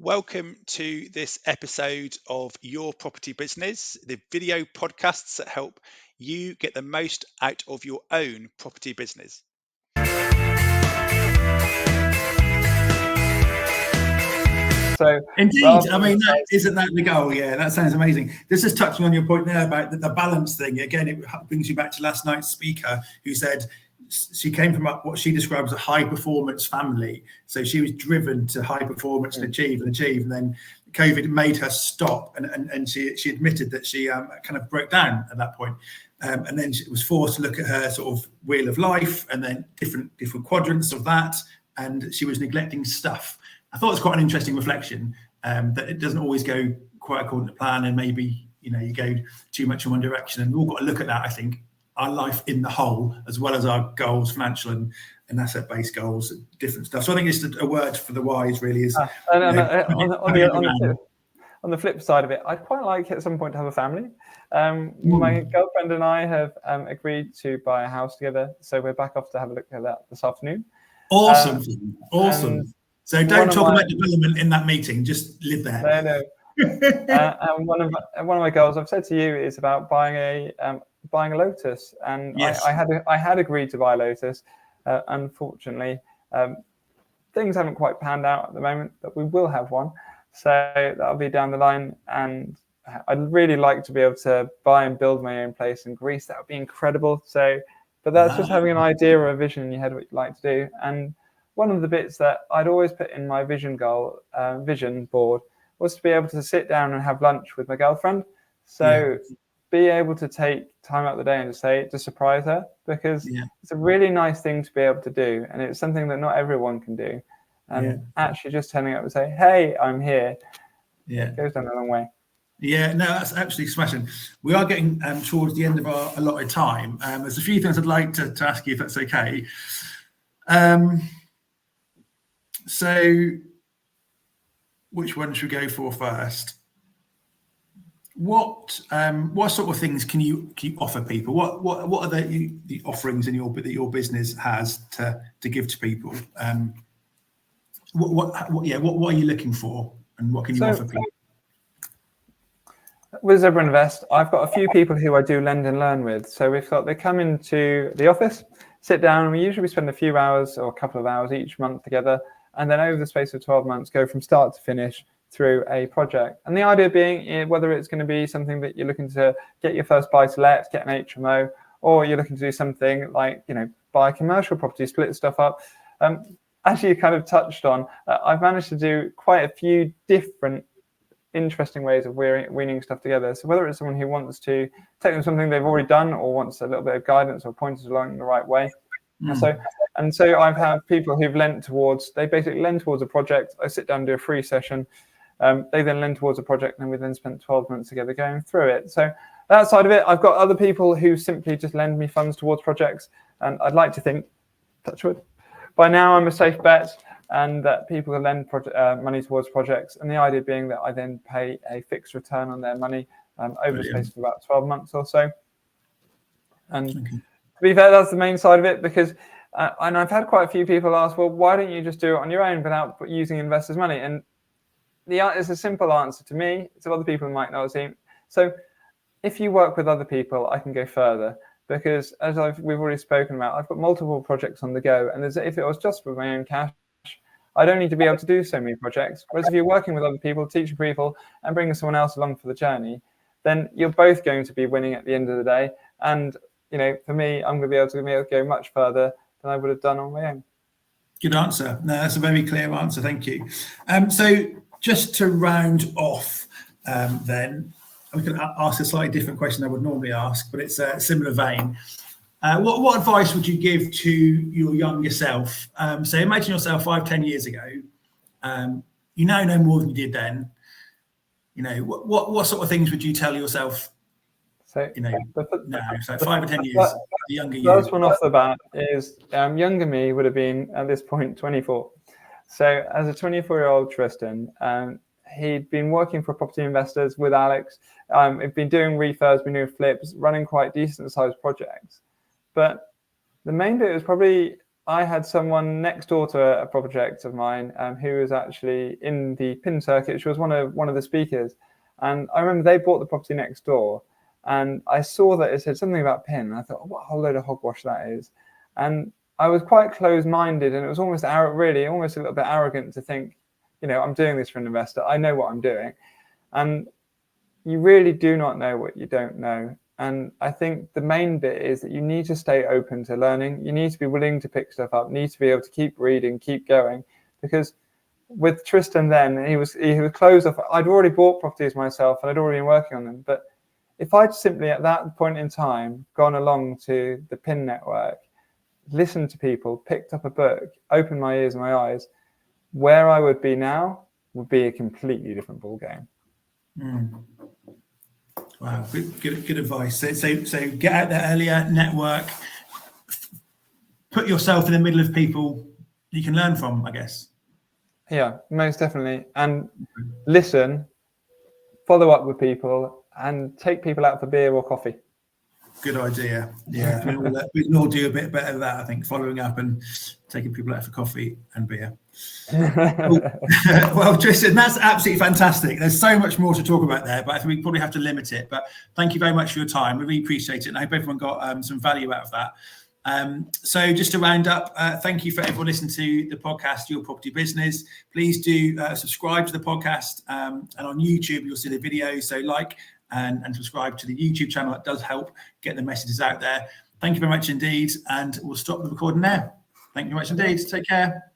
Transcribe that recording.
Welcome to this episode of Your Property Business, the video podcasts that help you get the most out of your own property business. So indeed, I mean, isn't that the goal? Yeah, that sounds amazing. This is touching on your point there about the balance thing. Again, it brings you back to last night's speaker who said she came from what she describes as a high performance family. So she was driven to high performance and achieve. And then COVID made her stop. And she admitted that she kind of broke down at that point. And then she was forced to look at her sort of wheel of life and then different quadrants of that. And she was neglecting stuff. I thought it was quite an interesting reflection that it doesn't always go quite according to plan, and maybe you go too much in one direction. And we've all got to look at that. I think our life in the whole, as well as our goals, financial and asset-based goals, different stuff. So I think it's a word for the wise, really. Is on the flip side of it, I'd quite like at some point to have a family. My girlfriend and I have agreed to buy a house together, so we're back off to have a look at that this afternoon. Awesome. So don't talk about development in that meeting. Just live there. No. And one of my goals I've said to you is about buying a Lotus, and yes. I had agreed to buy a Lotus. Unfortunately, things haven't quite panned out at the moment, but we will have one. So that'll be down the line, and I'd really like to be able to buy and build my own place in Greece. That would be incredible. So, but that's just having an idea or a vision in your head what you'd like to do. And one of the bits that I'd always put in my vision board was to be able to sit down and have lunch with my girlfriend. So be able to take time out of the day and to surprise her, because it's a really nice thing to be able to do. And it's something that not everyone can do. And actually just turning up and say, hey, I'm here. It goes down a long way. Yeah, no, that's absolutely smashing. We are getting towards the end of our allotted time. There's a few things I'd like to ask you, if that's okay. So which one should we go for first? What sort of things can you offer people? What are the offerings that your business has to give to people? What are you looking for, and what can you offer people? With Zebra Invest, I've got a few people who I do lend and learn with. So they come into the office, sit down, and we usually spend a few hours or a couple of hours each month together, and then over the space of 12 months, go from start to finish through a project. And the idea being, whether it's going to be something that you're looking to get your first buy-to-let, get an HMO, or you're looking to do something like, buy a commercial property, split stuff up. As you kind of touched on, I've managed to do quite a few different interesting ways of weaning stuff together. So whether it's someone who wants to take them something they've already done, or wants a little bit of guidance or pointers along the right way. So I've had people who've they basically lend towards a project. I sit down and do a free session. They then lend towards a project, and we then spent 12 months together going through it. So that side of it, I've got other people who simply just lend me funds towards projects. And I'd like to think, touch wood, by now I'm a safe bet, and that people can lend money towards projects. And the idea being that I then pay a fixed return on their money over the space of about 12 months or so. And to be fair, that's the main side of it, because and I've had quite a few people ask, well, why don't you just do it on your own without using investors' money? And it's a simple answer to me. To other people who might not see. So if you work with other people, I can go further, because as we've already spoken about, I've got multiple projects on the go. And if it was just with my own cash, I don't need to be able to do so many projects. Whereas if you're working with other people, teaching people, and bringing someone else along for the journey, then you're both going to be winning at the end of the day. And for me, I'm going to be able to go much further than I would have done on my own. Good answer. No, that's a very clear answer. Thank you. So just to round off, then I'm going to ask a slightly different question I would normally ask, but it's a similar vein. What advice would you give to your younger self? So imagine yourself 5-10 years ago. You know no more than you did then. What sort of things would you tell yourself? So 5 or 10 years, the younger you. First one off the bat is younger me would have been at this point 24. So as a 24-year-old Tristan, he'd been working for property investors with Alex. He'd been doing refurbs, been doing flips, running quite decent sized projects. But the main bit was probably I had someone next door to a project of mine who was actually in the PIN circuit. She was one of the speakers, and I remember they bought the property next door, and I saw that it said something about PIN. And I thought, oh, what a whole load of hogwash that is. And I was quite closed-minded, and it was almost really almost a little bit arrogant to think, I'm doing this for an investor. I know what I'm doing, and you really do not know what you don't know. And I think the main bit is that you need to stay open to learning. You need to be willing to pick stuff up, need to be able to keep reading, keep going. Because with Tristan then, he was closed off. I'd already bought properties myself and I'd already been working on them. But if I'd simply at that point in time gone along to the PIN network, listened to people, picked up a book, opened my ears and my eyes, where I would be now would be a completely different ballgame. Wow, good advice. So get out there earlier, network, put yourself in the middle of people you can learn from, I guess. Yeah, most definitely. And listen, follow up with people, and take people out for beer or coffee. Good idea. Yeah, we can all do a bit better of that, I think, following up and taking people out for coffee and beer. Well, Tristan, that's absolutely fantastic. There's so much more to talk about there, but I think we probably have to limit it. But thank you very much for your time. We really appreciate it, and I hope everyone got some value out of that. So just to round up, thank you for everyone listening to the podcast, Your Property Business. Please do subscribe to the podcast, and on YouTube, you'll see the video. So like and subscribe to the YouTube channel. That does help get the messages out there. Thank you very much indeed. And we'll stop the recording now. Thank you very much indeed. Take care.